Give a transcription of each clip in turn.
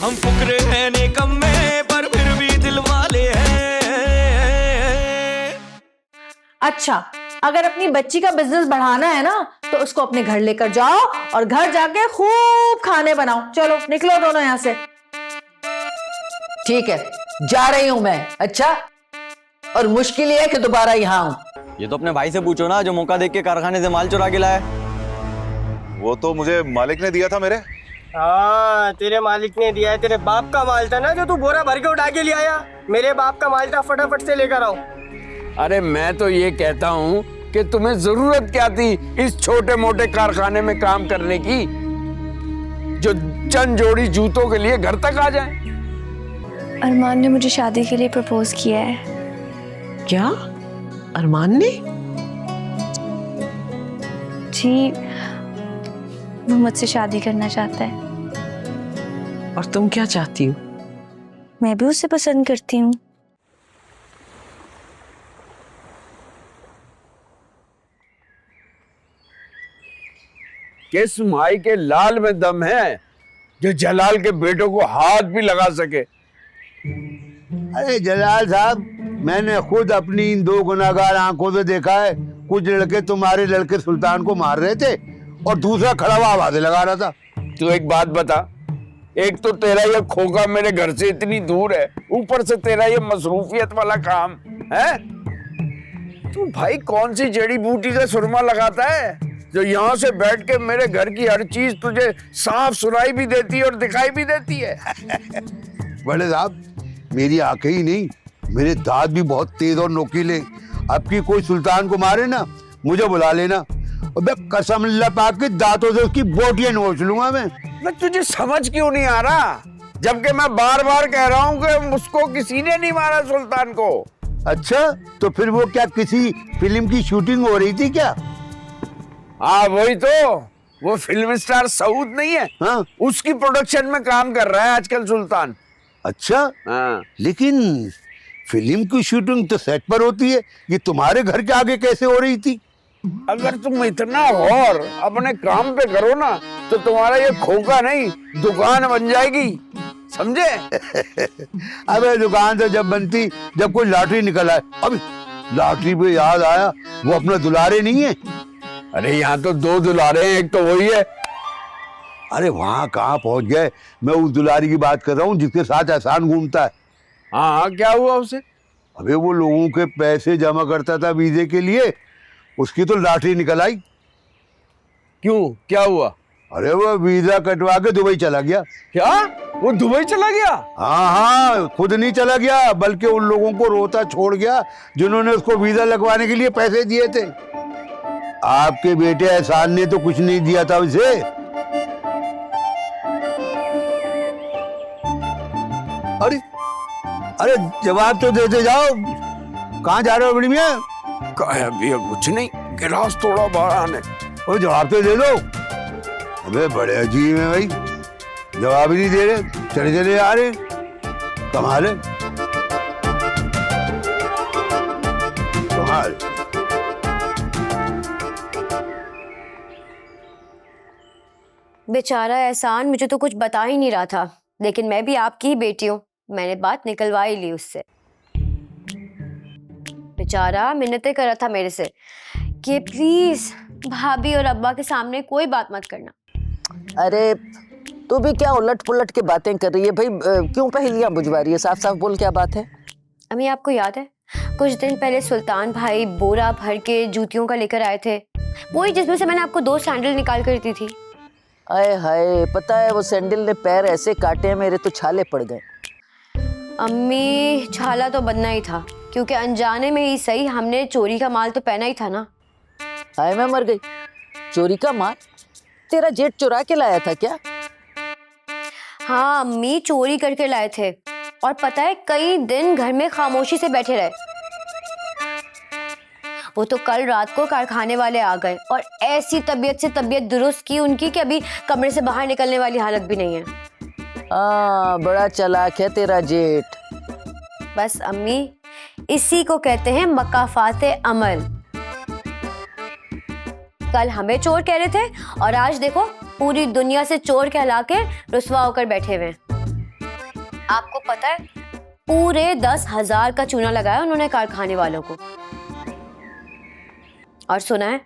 हम फुकरे हैं निकम्मे पर फिर भी दिल वाले हैं। अच्छा, अगर अपनी बच्ची का बिजनेस बढ़ाना है ना तो उसको अपने घर लेकर जाओ और घर जाके खूब खाने बनाओ। चलो निकलो दोनों यहाँ से। ठीक है, जा रही हूं मैं। अच्छा, और मुश्किल ये है कि दोबारा यहाँ आऊं। ये तो अपने भाई से पूछो ना, जो मौका देख के कारखाने से माल चुरा के लाया। वो तो मुझे मालिक ने दिया था मेरे। हाँ, तेरे मालिक ने दिया है। तेरे बाप का माल था ना जो तू बोरा भर के उठा के ले आया। मेरे बाप का माल था, फटाफट से लेकर आओ। अरे मैं तो ये कहता हूँ कि तुम्हें जरूरत क्या थी इस छोटे मोटे कारखाने में काम करने की, जो चंद जोड़ी जूतों के लिए घर तक आ जाए। अरमान ने मुझे शादी के लिए प्रपोज किया है। क्या? अरमान ने? जी, वो मुझसे शादी करना चाहता है। और तुम क्या चाहती हो? मैं भी उसे पसंद करती हूँ। किस माई के लाल में दम है जो जलाल के बेटों को हाथ भी लगा सके। अरे जलाल साहब, मैंने खुद अपनी इन दो गुनाहगार आंखों से देखा है। कुछ लड़के तुम्हारे लड़के सुल्तान को मार रहे थे और दूसरा खड़ा हुआ आवाजें लगा रहा था। तू एक बात बता, एक तो तेरा ये खोखा मेरे घर से इतनी दूर है, ऊपर से तेरा ये मसरूफियत वाला काम है। तू भाई कौन सी जड़ी बूटी का सुरमा लगाता है जो यहाँ से बैठ के मेरे घर की हर चीज तुझे साफ सुनाई भी देती है और दिखाई भी देती है। बड़े साहब, मेरी आंखें ही नहीं, मेरे दांत भी बहुत तेज और नोकीले। अब की कोई सुल्तान को मारे ना, मुझे बुला लेना और मैं कसम अल्लाह पाक के दांतों से उसकी बोटियां नोच लूंगा। मैं तुझे समझ क्यों नहीं आ रहा, जबकि मैं बार बार कह रहा हूँ कि उसको किसी ने नहीं मारा, सुल्तान को। अच्छा, तो फिर वो क्या किसी फिल्म की शूटिंग हो रही थी क्या? हाँ वही तो, वो फिल्म स्टार सऊद नहीं है, हाँ? उसकी प्रोडक्शन में काम कर रहा है आजकल सुल्तान। अच्छा, हाँ। लेकिन फिल्म की शूटिंग तो सेट पर होती है, ये तुम्हारे घर के आगे कैसे हो रही थी? अगर तुम इतना और अपने काम पे करो ना तो तुम्हारा ये खोखा नहीं दुकान बन जाएगी, समझे? अबे दुकान तो जब बनती जब कोई लॉटरी निकल आए। अभी लॉटरी पे याद आया, वो अपना दुलारे नहीं है? अरे यहाँ तो दो दुलारे हैं, एक तो वही है। अरे वहाँ कहाँ पहुँच गए? मैं उस दुलारी की बात कर रहा हूँ जिसके साथ एहसान घूमता है। हाँ, क्या हुआ उसे? अबे वो लोगों के पैसे जमा करता था वीजे के लिए, उसकी तो लॉटरी निकल आई। क्यों, क्या हुआ? अरे वो वीजा कटवा के दुबई चला गया। क्या? वो दुबई चला गया? हाँ, खुद नहीं चला गया बल्कि उन लोगों को रोता छोड़ गया जिन्होंने उसको वीजा लगवाने के लिए पैसे दिए थे। आपके बेटे एहसान ने तो कुछ नहीं दिया था उसे। अरे अरे जवाब तो देते जाओ, कहाँ जा रहे हो बड़ी मियां? कहा भैया कुछ नहीं, गिलास थोड़ा बाहर आने। और जवाब तो दे दो। अबे बड़े अजीब है भाई, जवाब ही नहीं दे रहे, चले चले आ रहे। कमाल है, कमाल। बेचारा एहसान मुझे तो कुछ बता ही नहीं रहा था, लेकिन मैं भी आपकी ही बेटी हूँ, मैंने बात निकलवा ही ली उससे। बेचारा मिन्नतें कर रहा था मेरे से कि प्लीज भाभी और अब्बा के सामने कोई बात मत करना। अरे तू भी क्या उलट पुलट के बातें कर रही है भाई, क्यों पहेलियां बुझवा रही है? साफ साफ बोल, क्या बात है? अम्मी आपको याद है कुछ दिन पहले सुल्तान भाई बोरा भर के जूतियों का लेकर आए थे, वही जिसमें से मैंने आपको 2 सैंडल निकाल कर दी थी। आए हाय, पता है वो सैंडल ने पैर ऐसे काटे हैं मेरे तो छाले पड़ गए। अम्मी छाला तो बनना ही था, क्योंकि अनजाने में ही सही हमने चोरी का माल तो पहना ही था ना। हाय मैं मर गई, चोरी का माल? तेरा जेठ चुरा के लाया था क्या? हाँ अम्मी, चोरी करके लाए थे, और पता है कई दिन घर में खामोशी से बैठे रहे। वो तो कल रात को कारखाने वाले आ गए और ऐसी तबीयत से तबीयत दुरुस्त की उनकी कि अभी कमरे से बाहर निकलने वाली हालत भी नहीं है। बड़ा चालाक है तेरा जेठ। बस अम्मी, इसी को कहते हैं मकाफाते अमल। कल हमें चोर कह रहे थे और आज देखो पूरी दुनिया से चोर कहला के रुसवा होकर बैठे हुए हैं। आपको पता है पूरे 10,000 का चूना लगाया उन्होंने कारखाने वालों को। और सुना है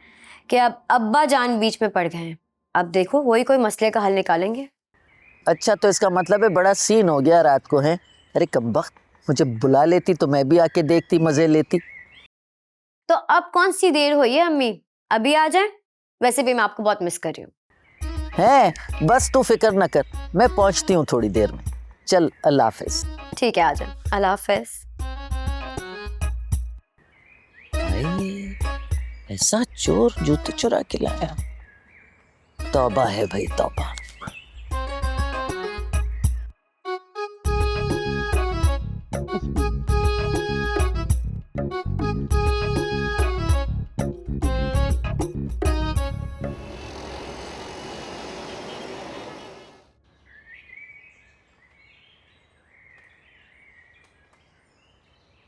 कि अब अब्बा जान बीच में पड़ गए हैं। अब देखो वही कोई मसले का हल निकालेंगे। अच्छा, तो इसका मतलब है बड़ा सीन हो गया रात को, है? अरे कब्बख्त, मुझे बुला लेती तो मैं भी आके देखती, मजे लेती। तो अब कौन सी देर हुई है अम्मी, अभी आ जाए। वैसे भी मैं आपको बहुत मिस कर रही हूँ। है, बस तू फिक्र न कर, मैं पहुंचती हूँ थोड़ी देर में। चल, अल्लाह हाफिज। ठीक है, आ जाए। अल्लाह हाफिज। ऐसा चोर जूते चुरा के लाया, तौबा है भाई, तौबा।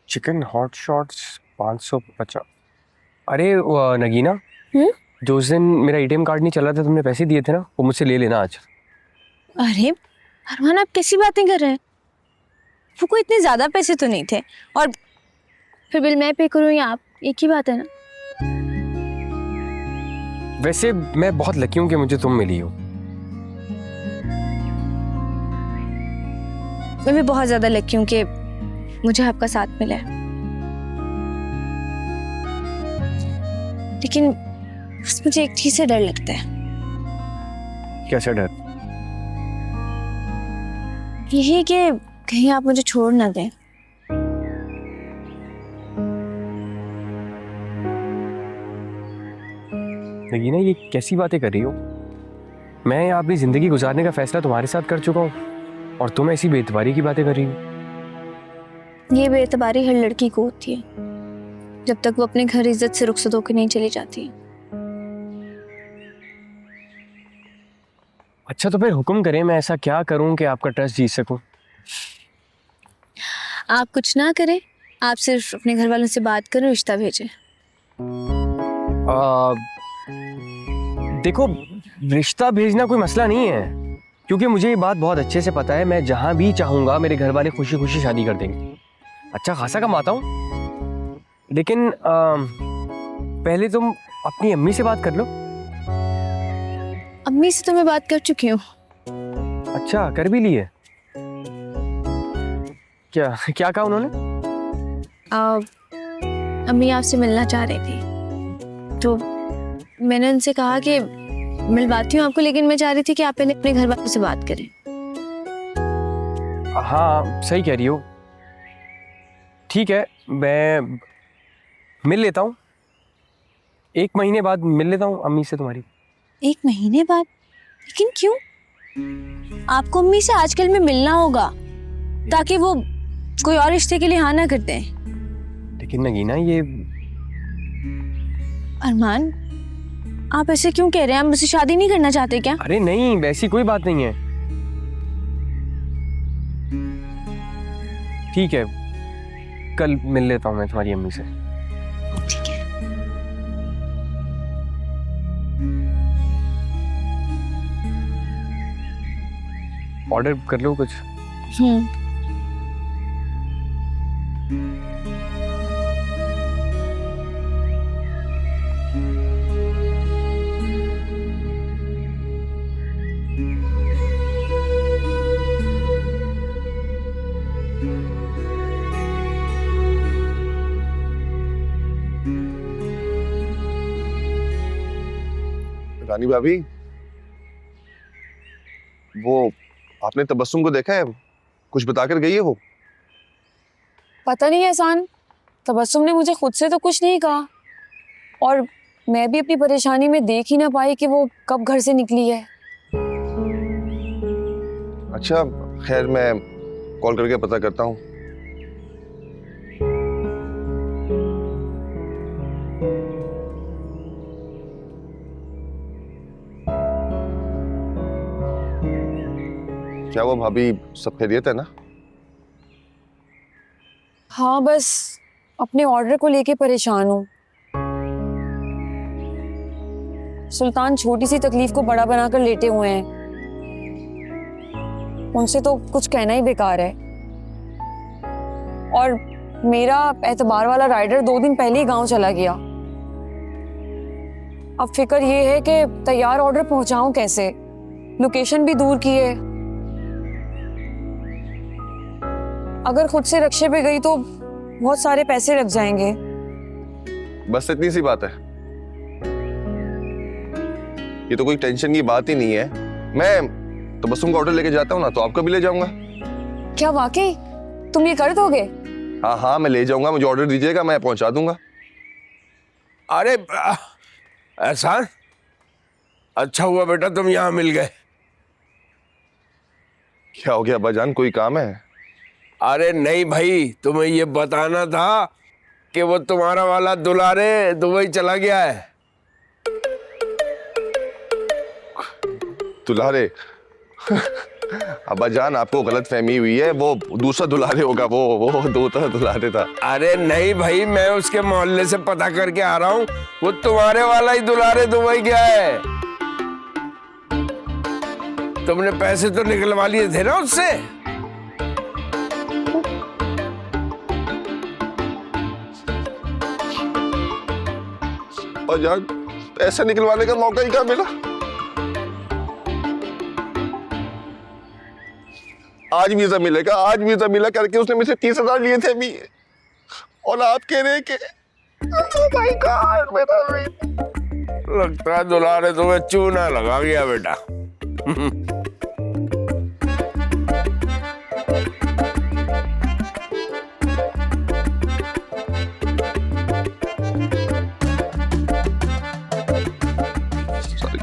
Chicken hot shots 550। अरे नगीना, जो उस दिन मेरा एटीएम कार्ड नहीं चला था, तुमने पैसे दिए थे ना, वो मुझसे ले लेना आज। अरे अरमान, आप कैसी बातें कर रहे हैं? वो कोई इतने ज्यादा पैसे तो नहीं थे, और फिर बिल मैं पे करूँ या आप, एक ही बात है ना। वैसे मैं बहुत लकी हूँ कि मुझे तुम मिली हो। मैं भी बहुत ज्यादा लकी हूँ कि मुझे आपका साथ मिला है। लेकिन बस मुझे एक चीज से डर लगता है। कैसा डर? यही कि कहीं आप मुझे छोड़ ना दें। नगीना, ये कैसी बातें कर रही हो? मैं अपनी जिंदगी गुजारने का फैसला तुम्हारे साथ कर चुका हूँ और तुम ऐसी बेइतबारी की बातें कर रही हो। ये बेइतबारी हर लड़की को होती है, जब तक वो अपने घर इज्जत से रुखसत होकर नहीं चली जाती। अच्छा, तो फिर हुक्म करें, मैं ऐसा क्या करूं कि आपका ट्रस्ट जीत सकूं? आप कुछ ना करें, आप सिर्फ अपने घर वालों से बात करें, रिश्ता भेजें। देखो, रिश्ता भेजना कोई मसला नहीं है, क्योंकि मुझे ये बात बहुत अच्छे से पता है, मैं जहां भी चाहूंगा मेरे घर वाले खुशी खुशी शादी कर देंगे। अच्छा खासा कमाता हूँ, लेकिन पहले तुम अपनी अम्मी से बात कर लो। अम्मी से तो मैं बात कर चुकी हूँ। अच्छा, कर भी ली है? क्या क्या कहा उन्होंने? अम्मी आपसे मिलना चाह रही थी, तो मैंने उनसे कहा कि मिलवाती हूँ आपको, लेकिन मैं चाह रही थी कि आप पहले अपने घर वालों से बात करें। हाँ, सही कह रही हो। ठीक है, मैं मिल लेता हूँ, 1 महीने बाद मिल लेता हूँ अम्मी से तुम्हारी। 1 महीने बाद? लेकिन क्यों? आपको अम्मी से आजकल में मिलना होगा, ताकि वो कोई और रिश्ते के लिए हाँ ना कर दें। लेकिन नगीना, ये अरमान, आप ऐसे क्यों कह रहे हैं? आप मुझसे शादी नहीं करना चाहते क्या? अरे नहीं, वैसी कोई बात नहीं है। ठीक है, कल मिल लेता हूँ मैं तुम्हारी अम्मी से। ठीक है। ऑर्डर कर लो कुछ। रानी भाभी, वो आपने तबस्सुम को देखा है? कुछ बताकर गई है वो? पता नहीं एहसान, तबस्सुम ने मुझे खुद से तो कुछ नहीं कहा, और मैं भी अपनी परेशानी में देख ही ना पाई कि वो कब घर से निकली है। अच्छा, खैर मैं कॉल करके पता करता हूँ। क्या वो भाभी सब खैरियत है ना? हाँ, बस अपने ऑर्डर को लेके परेशान हूँ। सुल्तान छोटी सी तकलीफ को बड़ा बनाकर लेटे हुए हैं। उनसे तो कुछ कहना ही बेकार है। और मेरा एतबार वाला राइडर 2 दिन पहले ही गांव चला गया। अब फिक्र ये है कि तैयार ऑर्डर पहुंचाऊं कैसे, लोकेशन भी दूर की है। अगर खुद से रक्शे पे गई तो बहुत सारे पैसे लग जाएंगे। बस इतनी सी बात है, ये तो कोई टेंशन की बात ही नहीं है। मैं तबस्सुम का ऑर्डर लेके जाता हूँ ना, तो आपका भी ले जाऊंगा। क्या वाकई तुम ये कर दोगे? हाँ हाँ, मैं ले जाऊंगा, मुझे ऑर्डर दीजिएगा, मैं पहुंचा दूंगा। अरे एहसान, अच्छा हुआ बेटा तुम यहाँ मिल गए। क्या हो गया अब्बाजान, कोई काम है? अरे नहीं भाई, तुम्हें ये बताना था कि वो तुम्हारा वाला दुलारे दुबई चला गया है। दुलारे? अब्बाजान आपको गलत फहमी हुई है, वो दूसरा दुलारे होगा, वो दूसरा दुलारे था। अरे नहीं भाई, मैं उसके मोहल्ले से पता करके आ रहा हूँ, वो तुम्हारे वाला ही दुलारे दुबई गया है। तुमने पैसे तो निकलवा लिए थे ना उससे? अब्बाजान पैसे निकलवाने का मौका ही कहाँ मिला? आज वीजा मिलेगा, आज वीजा मिला करके उसने मुझसे 30,000 लिए थे अभी, और आप कह रहे हैं कि भाई God, मेरा लगता है दुलारे तुम्हें चूना लगा गया बेटा।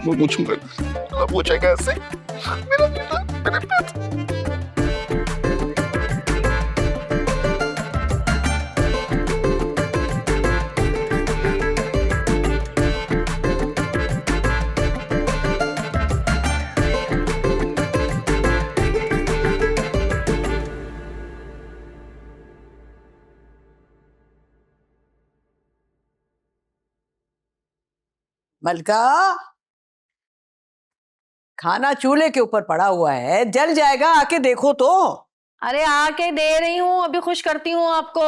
मैं पूछूंगा, पूछे कैसे? मेरा बेटा, मेरे पैसे। मलका, खाना चूल्हे के ऊपर पड़ा हुआ है, जल जाएगा, आके देखो तो। अरे आके दे रही हूँ, अभी खुश करती हूँ आपको।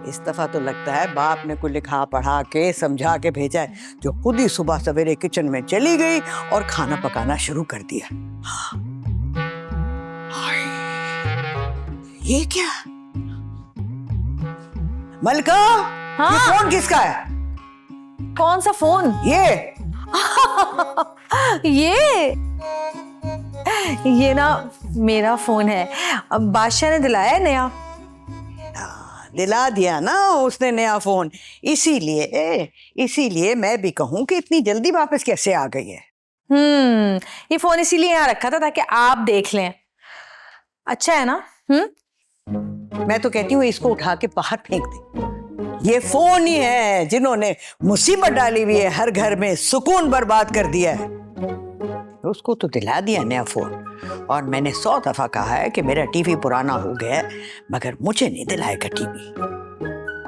इस दफा तो लगता है बाप ने कोई लिखा पढ़ा के समझा के भेजा है, जो खुद ही सुबह सवेरे किचन में चली गई और खाना पकाना शुरू कर दिया। ये क्या? मलका, हाँ? ये फोन किसका है? कौन सा फोन? ये ना मेरा फोन है, अब बादशाह ने दिलाया है नया। दिला दिया ना उसने नया फोन, इसीलिए मैं भी कहूं कि इतनी जल्दी वापस कैसे आ गई है। ये फोन इसीलिए यहाँ रखा था ताकि आप देख लें। अच्छा है ना? मैं तो कहती हूँ इसको उठा के बाहर फेंक दे। ये फोन ही है जिन्होंने मुसीबत डाली हुई है, हर घर में सुकून बर्बाद कर दिया है। उसको तो दिला दिया नया फोन, और मैंने 100 दफा कहा है कि मेरा टीवी पुराना हो गया है, मगर मुझे नहीं दिलाएगा टीवी।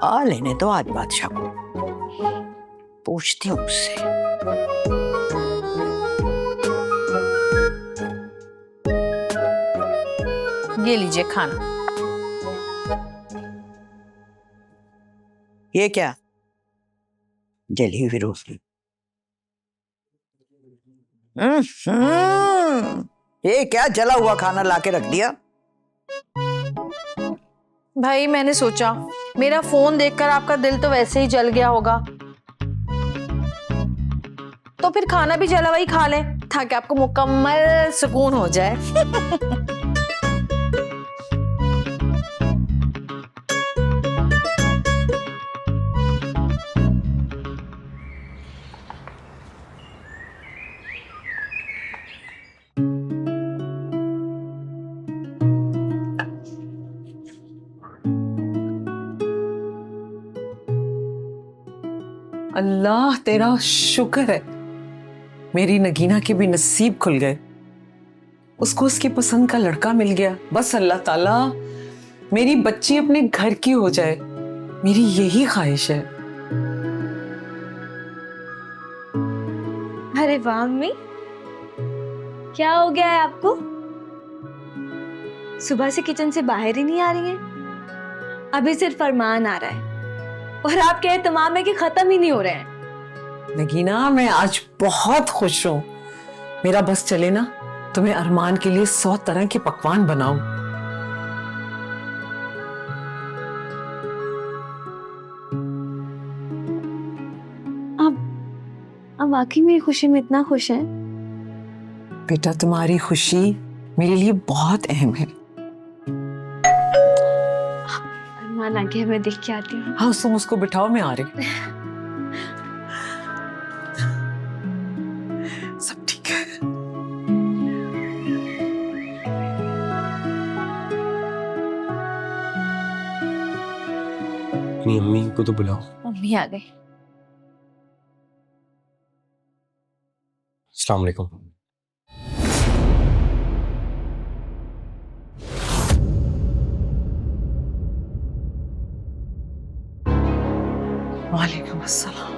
आ लेने दो आज बादशाह को, पूछती हूँ उससे। ये लीजिए खाना। ये क्या? जली हुई रोटी। ये क्या जला हुआ खाना लाके रख दिया? भाई मैंने सोचा मेरा फोन देखकर आपका दिल तो वैसे ही जल गया होगा, तो फिर खाना भी जला हुआ ही खा लें ताकि आपको मुकम्मल सुकून हो जाए। अल्लाह तेरा शुक्र है, मेरी नगीना के भी नसीब खुल गए, उसको उसकी पसंद का लड़का मिल गया। बस अल्लाह ताला मेरी बच्ची अपने घर की हो जाए, मेरी यही ख्वाहिश है। अरे वाह मम्मी, क्या हो गया है आपको? सुबह से किचन से बाहर ही नहीं आ रही हैं। अभी सिर्फ फरमान आ रहा है और आपके एहतमाम है कि खत्म ही नहीं हो रहे हैं। नगीना, मैं आज बहुत खुश हूँ। मेरा बस चले ना तो मैं अरमान के लिए 100 तरह के पकवान बनाऊं। आप वाकई मेरी खुशी में इतना खुश हैं? बेटा, तुम्हारी खुशी मेरे लिए बहुत अहम है। अरमान आ गया, मैं देख के आती हूँ। हाँ, तुम उसको बिठाओ, मैं आ रही। सब ठीक है। अपनी अम्मी को तो बुलाओ। मम्मी आ गई। अस्सलाम वालेकुम। वालेकुम अस्सलाम।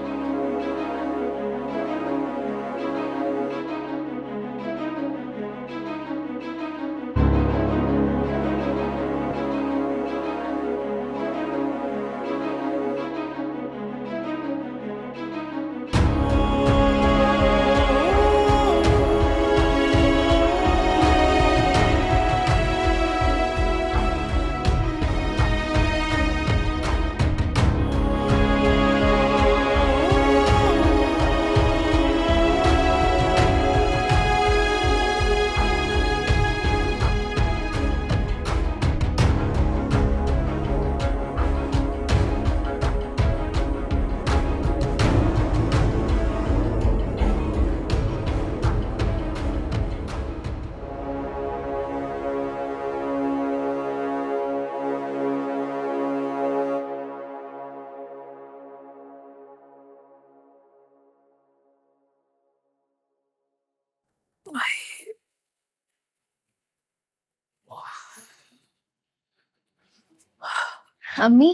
अम्मी,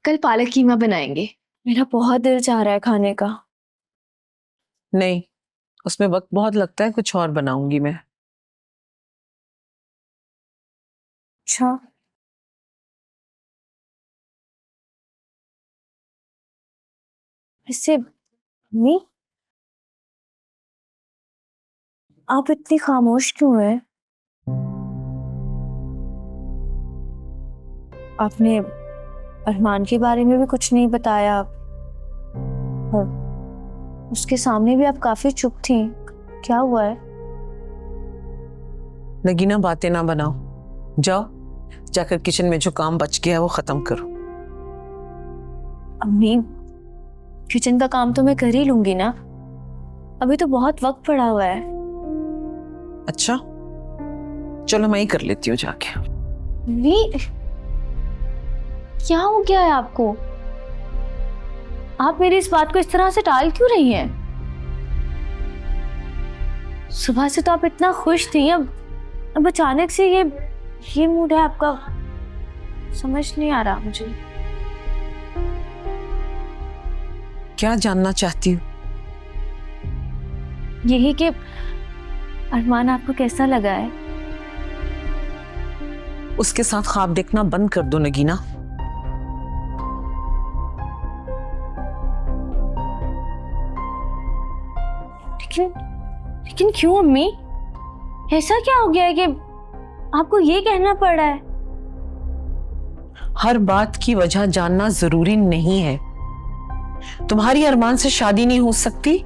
कल पालक कीमा बनाएंगे। मेरा बहुत दिल चाह रहा है खाने का। नहीं, उसमें वक्त बहुत लगता है, कुछ और बनाऊंगी मैं। अच्छा, वैसे अम्मी, आप इतनी खामोश क्यों हैं? आपने अरमान के बारे में भी कुछ नहीं बताया और उसके सामने भी आप काफी चुप थी। क्या हुआ है? नगीना, बातें ना बनाओ, जाओ जाकर किचन में जो काम बच गया है वो खत्म करो। अम्मी, किचन का काम तो मैं कर ही लूंगी ना, अभी तो बहुत वक्त पड़ा हुआ है। अच्छा, चलो मैं ही कर लेती हूँ जाके। क्या हो गया है आपको? आप मेरी इस बात को इस तरह से टाल क्यों रही हैं? सुबह से तो आप इतना खुश थी, अब अचानक से ये मूड है आपका, समझ नहीं आ रहा मुझे। क्या जानना चाहती हूँ? यही कि अरमान आपको कैसा लगा है? उसके साथ ख्वाब देखना बंद कर दो नगीना। लेकिन क्यों अम्मी? ऐसा क्या हो गया है कि आपको ये कहना पड़ रहा है? हर बात की वजह जानना जरूरी नहीं है। तुम्हारी अरमान से शादी नहीं हो सकती,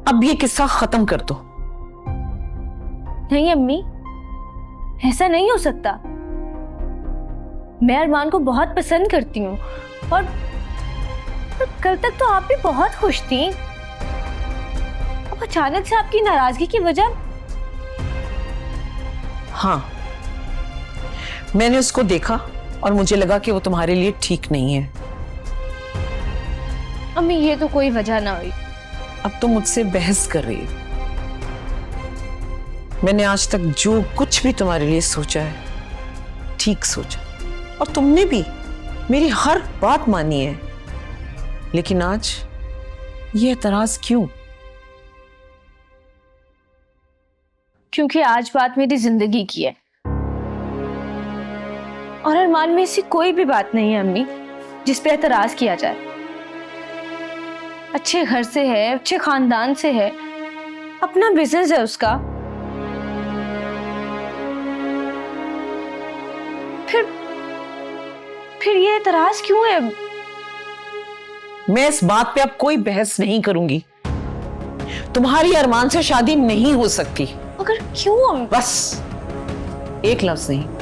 अब ये किस्सा खत्म कर दो। नहीं अम्मी, ऐसा नहीं हो सकता। मैं अरमान को बहुत पसंद करती हूँ और कल तक तो आप भी बहुत खुश थी। अब अचानक से आपकी नाराजगी की वजह? हाँ, मैंने उसको देखा और मुझे लगा कि वो तुम्हारे लिए ठीक नहीं है। अम्मी, ये तो कोई वजह ना हुई। अब तो मुझसे बहस कर रही है। मैंने आज तक जो कुछ भी तुम्हारे लिए सोचा है ठीक सोचा, और तुमने भी मेरी हर बात मानी है। लेकिन आज ये एतराज क्यों? क्योंकि आज बात मेरी जिंदगी की है। और अरमान में ऐसी कोई भी बात नहीं है अम्मी जिस पे एतराज किया जाए। अच्छे घर से है, अच्छे खानदान से है, अपना बिजनेस है उसका। फिर ये एतराज क्यों है? मैं इस बात पे अब कोई बहस नहीं करूंगी। तुम्हारी अरमान से शादी नहीं हो सकती। मगर क्यों? बस एक लफ्ज नहीं।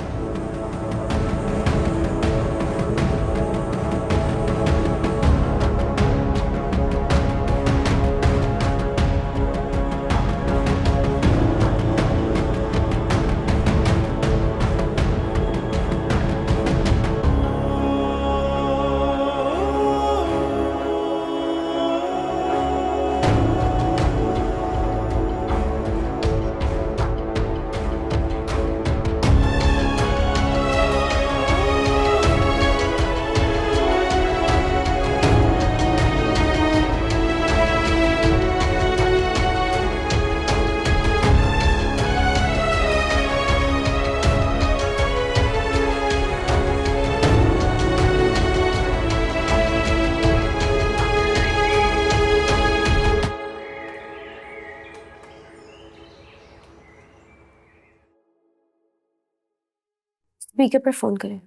स्पीकर पर फोन करें।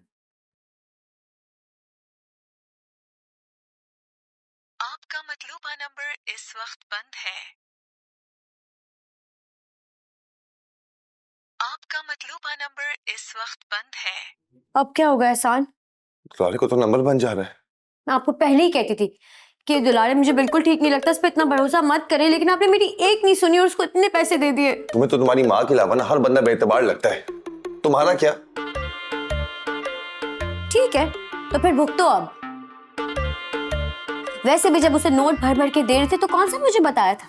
आपका मतलूबा नंबर इस वक्त बंद है। आपका मतलूबा नंबर इस वक्त बंद है। अब क्या होगा एहसान? दुलारे को तो नंबर बन जा रहा है। मैं आपको पहले ही कहती थी कि दुलारे मुझे बिल्कुल ठीक नहीं लगता, इस पर इतना भरोसा मत करें, लेकिन आपने मेरी एक नहीं सुनी और उसको इतने पैसे दे दिए। तुम्हें तो तुम्हारी माँ के अलावा ना हर बंदा बेएतबार लगता है, तुम्हारा क्या? ठीक है तो फिर भुगतो अब। वैसे भी जब उसे नोट भर भर के दे रहे थे तो कौन सा मुझे बताया था?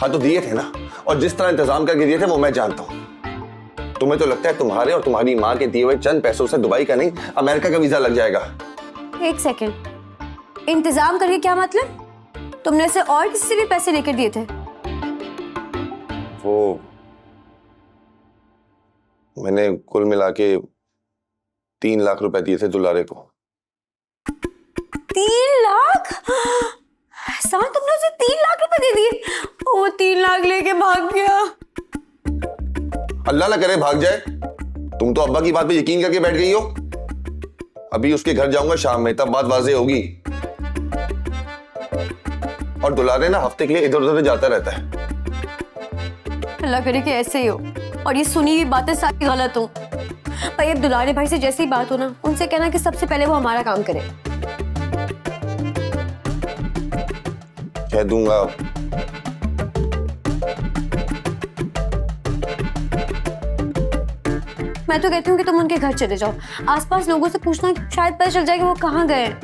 हाँ तो दिए थे ना, और जिस तरह इंतजाम करके दिए थे वो मैं जानता हूँ। तुम्हें तो लगता है तुम्हारे और तुम्हारी माँ के दिए हुए चंद पैसों से दुबई का नहीं अमेरिका का वीजा लग जाएगा। एक सेकेंड, इंतजाम करके क्या मतलब? तुमने से और किसी से भी पैसे लेकर दिए थे? वो मैंने कुल मिला के 3 लाख रुपए दिए थे दुलारे को। 3 लाख? एहसान, तुमने उसे 3 लाख रुपए दे दिए? वो 3 लाख लेके भाग गया। अल्लाह ना करे भाग जाए। तुम तो अब्बा की बात पे यकीन करके बैठ गई हो। अभी उसके घर जाऊंगा शाम में, तब बात वाज़ेह होगी। और दुलारे ना हफ्ते के लिए इधर उधर जाता रहता है। अल्लाह करे कि ऐसे ही हो और ये सुनी हुई बातें सारी गलत हो। भाई अब दुलारे भाई से जैसी बात हो ना, उनसे कहना कि सबसे पहले वो हमारा काम करे। कह दूंगा। मैं तो कहती हूँ कि तुम उनके घर चले जाओ, आसपास लोगों से पूछना, शायद पता चल जाए कि वो कहाँ गए।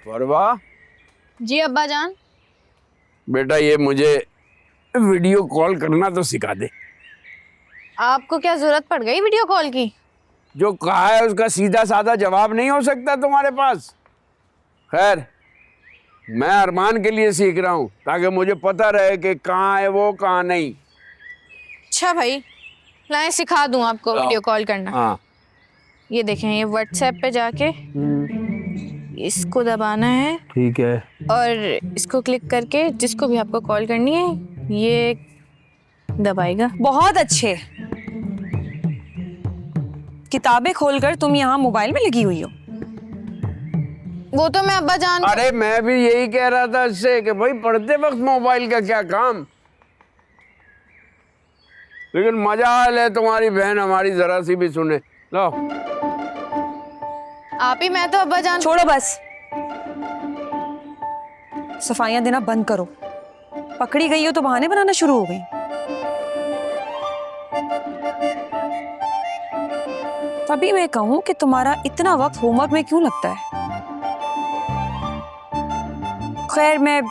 परवा जी अब्बा जान। बेटा ये मुझे वीडियो कॉल करना तो सिखा दे। आपको क्या जरूरत पड़ गई वीडियो कॉल की? जो कहा है उसका सीधा साधा जवाब नहीं हो सकता तुम्हारे पास? खैर मैं अरमान के लिए सीख रहा हूँ ताकि मुझे पता रहे कि कहाँ है वो कहाँ नहीं। अच्छा भाई लाएं सिखा दूं आपको वीडियो कॉल करना। हाँ ये देखें, ये व्हाट्सएप पे जाके इसको दबाना है, ठीक है, और इसको क्लिक करके जिसको भी आपको कॉल करनी है ये दबाएगा। बहुत अच्छे। किताबें खोलकर तुम यहाँ मोबाइल में लगी हुई हो। वो तो मैं अब्बा जान। अरे मैं भी यही कह रहा था इससे कि भाई पढ़ते वक्त मोबाइल का क्या काम, लेकिन मजाल है तुम्हारी बहन हमारी जरा सी भी सुने। लो आप ही, मैं तो अब्बा जान। छोड़ो बस, सफाइयां देना बंद करो। पकड़ी गई हो तो बहाने बनाना शुरू हो गई। तभी मैं कहूं कि तुम्हारा इतना वक्त होमवर्क में क्यों लगता है। खैर मैं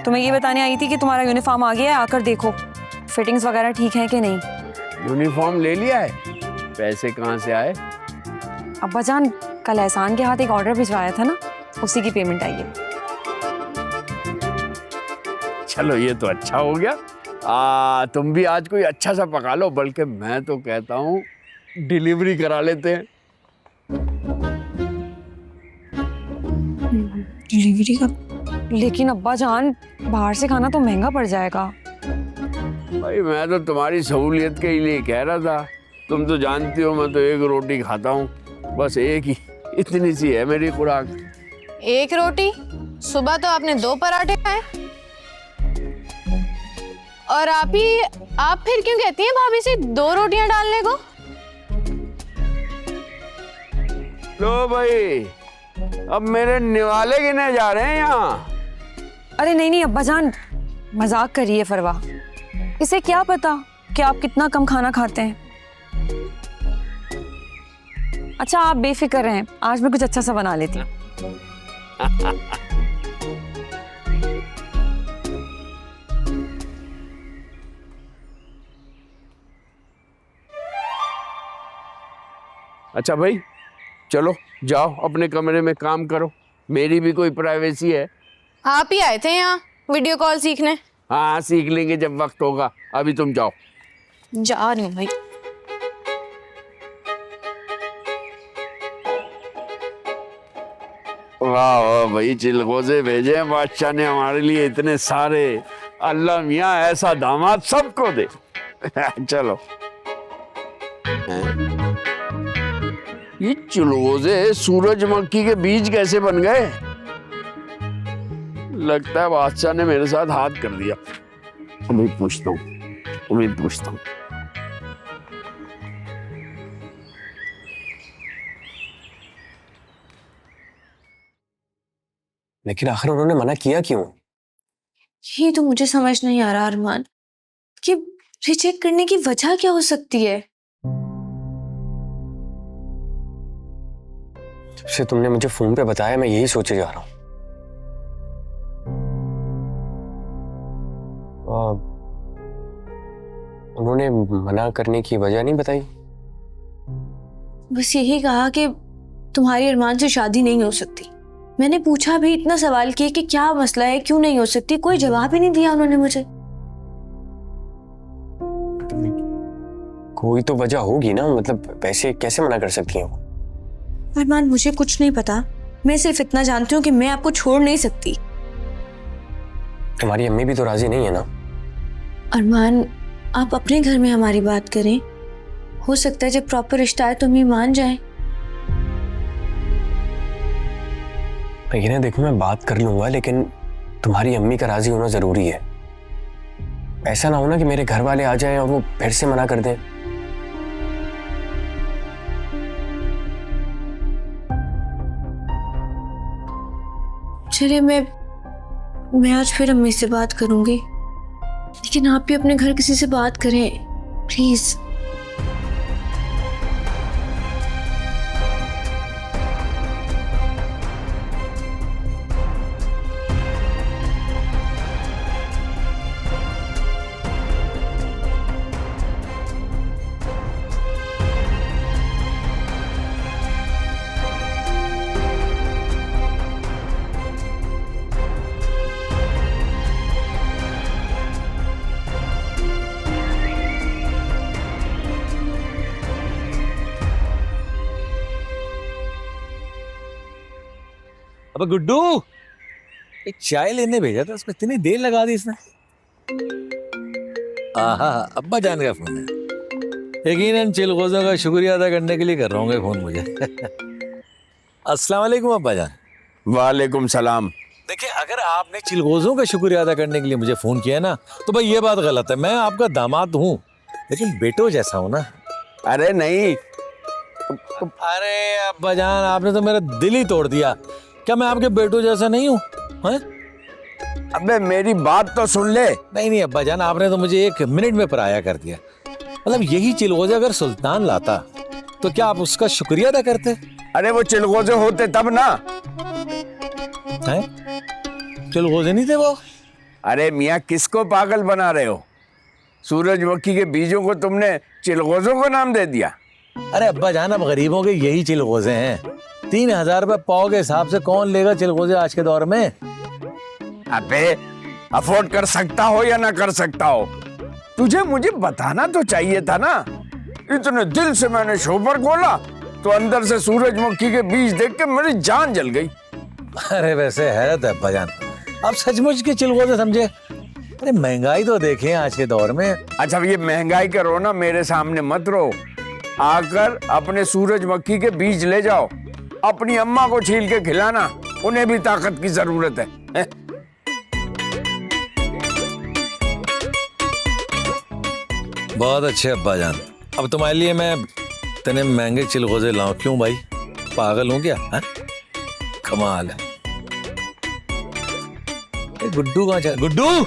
तुम्हें ये बताने आई थी कि तुम्हारा यूनिफॉर्म आ गया है, आकर देखो फिटिंग्स वगैरह ठीक है कि नहीं। यूनिफॉर्म ले लिया है? पैसे कहाँ से आए? अब्बा जान कल एहसान के हाथ एक ऑर्डर भिजवाया था ना, उसी की पेमेंट आई है। चलो ये तो अच्छा हो गया। तुम भी आज कोई अच्छा सा पका लो, बल्कि मैं तो कहता हूँ डिलीवरी करा लेते हैं। डिलीवरी का? लेकिन अब्बा जान, बाहर से खाना तो महंगा पड़ जाएगा। भाई मैं तो तुम्हारी सहूलियत के लिए कह रहा था। तुम तो जानती हो मैं तो एक रोटी खाता हूँ, बस एक ही, इतनी सी है मेरी खुराक। एक रोटी? सुबह तो आपने 2 पराठे खाए। और आप फिर क्यों कहती हैं भाभी से 2 रोटियां डालने को? लो भाई, अब मेरे निवाले गिने जा रहे हैं यहाँ। अरे नहीं नहीं अब्बा जान, मजाक करिए फरवा। इसे क्या पता कि आप कितना कम खाना खाते हैं। अच्छा आप बेफिक्र रहें, आज मैं कुछ अच्छा सा बना लेती हूँ। अच्छा भाई चलो जाओ अपने कमरे में काम करो, मेरी भी कोई प्राइवेसी है। आप ही आए थे यहाँ वीडियो कॉल सीखने? हाँ सीख लेंगे जब वक्त होगा, अभी तुम जाओ। जा रही हूँ भाई। वाह वाह भाई, चिलगोजे भेजे हैं बादशाह ने हमारे लिए इतने सारे। अल्लाह मियाँ ऐसा दामाद सबको दे। चलो ये चिलगोजे सूरजमुखी के बीज कैसे बन गए? लगता है बादशाह ने मेरे साथ हाथ कर दिया। अभी पूछता हूँ। लेकिन आखिर उन्होंने मना किया क्यों? ये तो मुझे समझ नहीं आ रहा अरमान कि रिजेक्ट करने की वजह क्या हो सकती है। जब से तुमने मुझे फोन पे बताया मैं यही सोचे जा रहा हूँ। उन्होंने मना करने की वजह नहीं बताई? बस यही कहा कि तुम्हारी अरमान से शादी नहीं हो सकती। मैंने पूछा भी, इतना सवाल किए कि क्या मसला है, क्यों नहीं हो सकती, कोई जवाब ही नहीं दिया उन्होंने मुझे। कोई तो वजह होगी ना, मतलब वैसे कैसे मना कर सकती हैं वो? अरमान मुझे कुछ नहीं पता, मैं सिर्फ इतना जानती हूँ कि मैं आपको छोड़ नहीं सकती। तुम्हारी अम्मी भी तो राजी नहीं है ना? अरमान आप अपने घर में हमारी बात करें, हो सकता है जब प्रॉपर रिश्ता है तो अम्मी मान जाए। लेकिन देखो मैं बात कर लूंगा, लेकिन तुम्हारी अम्मी का राजी होना जरूरी है। ऐसा ना हो ना कि मेरे घर वाले आ जाएं और वो फिर से मना कर दें। चलिए मैं आज फिर अम्मी से बात करूंगी, लेकिन आप भी अपने घर किसी से बात करें प्लीज। अब गुड्डू, एक चाय लेने भेजा था, उसमें इतनी देर लगा दी इसने। आहा, अब्बा जान का फोन है। यकीनन चिलगोज़ों का शुक्रिया अदा करने के लिए कर रहा हूँ फोन मुझे। अस्सलाम वालेकुम अब्बा जान। वालेकुम सलाम। देखिए, अगर आपने चिलगोज़ों का शुक्रिया अदा करने के लिए मुझे फोन किया ना, तो भाई ये बात गलत है। मैं आपका दामाद हूँ, लेकिन बेटो जैसा हूँ ना। अरे नहीं। अरे अब्बा जान, आपने तो मेरा दिल ही तोड़ दिया। क्या मैं आपके बेटो जैसा नहीं हूँ? अबे मेरी बात तो सुन ले। नहीं अब्बा जान, आपने तो मुझे 1 मिनट में पराया कर दिया। मतलब यही चिलगोज़े अगर सुल्तान लाता तो क्या आप उसका शुक्रिया अदा करते? अरे वो चिलगोज़े होते तब ना। हैं? चिलगोज़े नहीं थे वो? अरे मियाँ किसको पागल बना रहे हो? सूरजमुखी के बीजों को तुमने चिलगोज़ों को नाम दे दिया। अरे अब्बा जान, अब गरीबों के यही चिलगोज़े हैं। 3,000 रुपए पाव के हिसाब से कौन लेगा चिलगोजे आज के दौर में? अबे अफोर्ड कर सकता हो या ना कर सकता हो, तुझे मुझे बताना तो चाहिए था ना। इतने दिल से मैंने शोपर खोला तो अंदर से सूरजमुखी के बीज देख के मेरी जान जल गई। अरे वैसे हैरत है अब्बाजान, आप सचमुच के चिलगोजे समझे? अरे महंगाई तो देखें आज के दौर में। अच्छा ये महंगाई का रोना मेरे सामने मत रो, आकर अपने सूरजमुखी के बीज ले जाओ, अपनी अम्मा को छील के खिलाना, उन्हें भी ताकत की जरूरत है? बहुत अच्छे अब्बाजान, अब तुम्हारे लिए मैं इतने महंगे चिलगोजे लाऊं क्यों भाई? पागल हूं क्या? है कमाल है। गुड्डू कहाँ चला? गुड्डू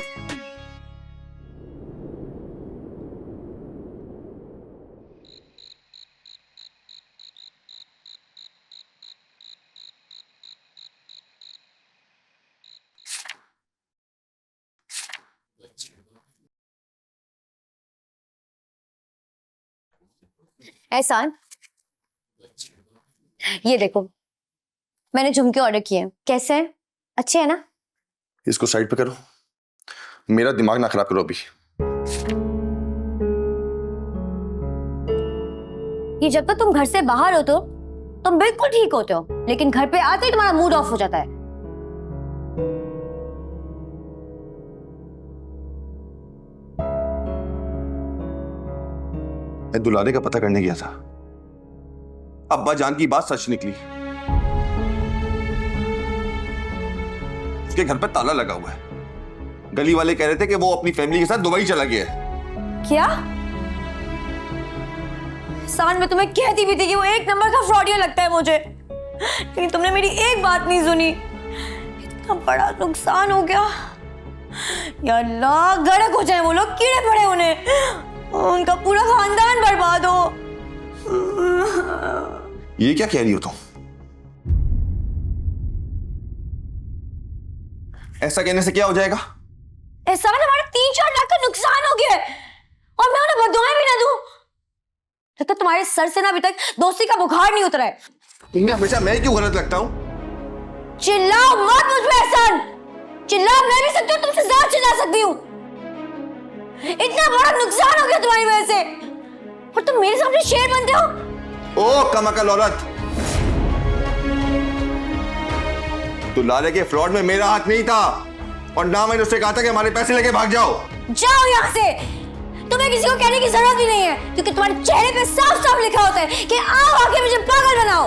एहसान, ये देखो मैंने झुमके ऑर्डर किए हैं, कैसे हैं? अच्छे हैं ना? इसको साइड पे करो, मेरा दिमाग ना खराब करो अभी। ये जब तक तुम घर से बाहर हो तो तुम बिल्कुल ठीक होते हो, लेकिन घर पे आते ही तुम्हारा मूड ऑफ हो जाता है। मैं दुलारे का पता करने गया था, अब्बा जान की बात सच निकली। उसके घर पर ताला लगा हुआ है। गली वाले कह रहे थे कि वो अपनी फैमिली के साथ दुबई चला गया है। क्या? सान, मैं तुम्हें कहती भी थी कि वो एक नंबर का फ्रॉडियर लगता है मुझे, लेकिन तुमने मेरी एक बात नहीं सुनी। इतना बड़ा नुकसान हो गया। या अल्लाह, गड़क हो जाए वो लोग, कीड़े पड़े उन्हें, उनका पूरा खानदान बर्बाद हो। ये क्या कह रही हो तुम? ऐसा कहने से क्या हो जाएगा? ऐसा हमारा 3-4 लाख का नुकसान हो गया और मैं उन्हें बददुआएं भी ना दूं। लगता तुम्हारे सर से ना अभी तक दोस्ती का बुखार नहीं उतरा है। तुम्हें हमेशा मैं क्यों गलत लगता हूं? चिल्लाओ मत मुझ पे एहसान, चिल्ला मैं भी सकती हूँ, तुमसे ज्यादा चिल्ला सकती हूँ। इतना बड़ा नुकसान हो गया तुम्हारी वजह से और तुम मेरे सामने शेर बनते हो। ओ कमअकल औरत, तो लाले के फ्रॉड में मेरा हाथ नहीं था और ना मैंने उससे कहा था कि हमारे पैसे लेके भाग जाओ। जाओ यहाँ से, तुम्हें किसी को कहने की जरूरत भी नहीं है, क्योंकि तुम्हारे चेहरे पे साफ साफ लिखा होता है कि आओ आके मुझे पागल बनाओ।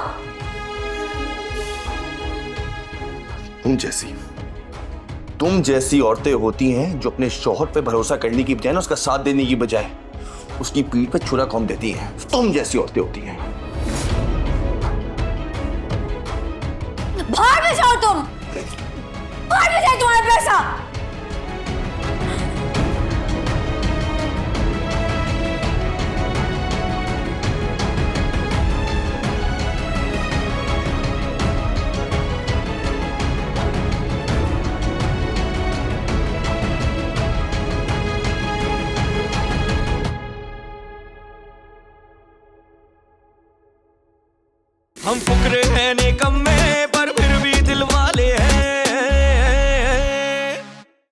तुम जैसी औरतें होती हैं जो अपने शौहर पे भरोसा करने की बजाय ना उसका साथ देने की बजाय उसकी पीठ पे छुरा कौम देती हैं। तुम जैसी औरतें होती हैं। बाहर में जाओ, तुम बाहर में जाए तुम्हारा पैसा। हम फुकरे हैं निकम्मे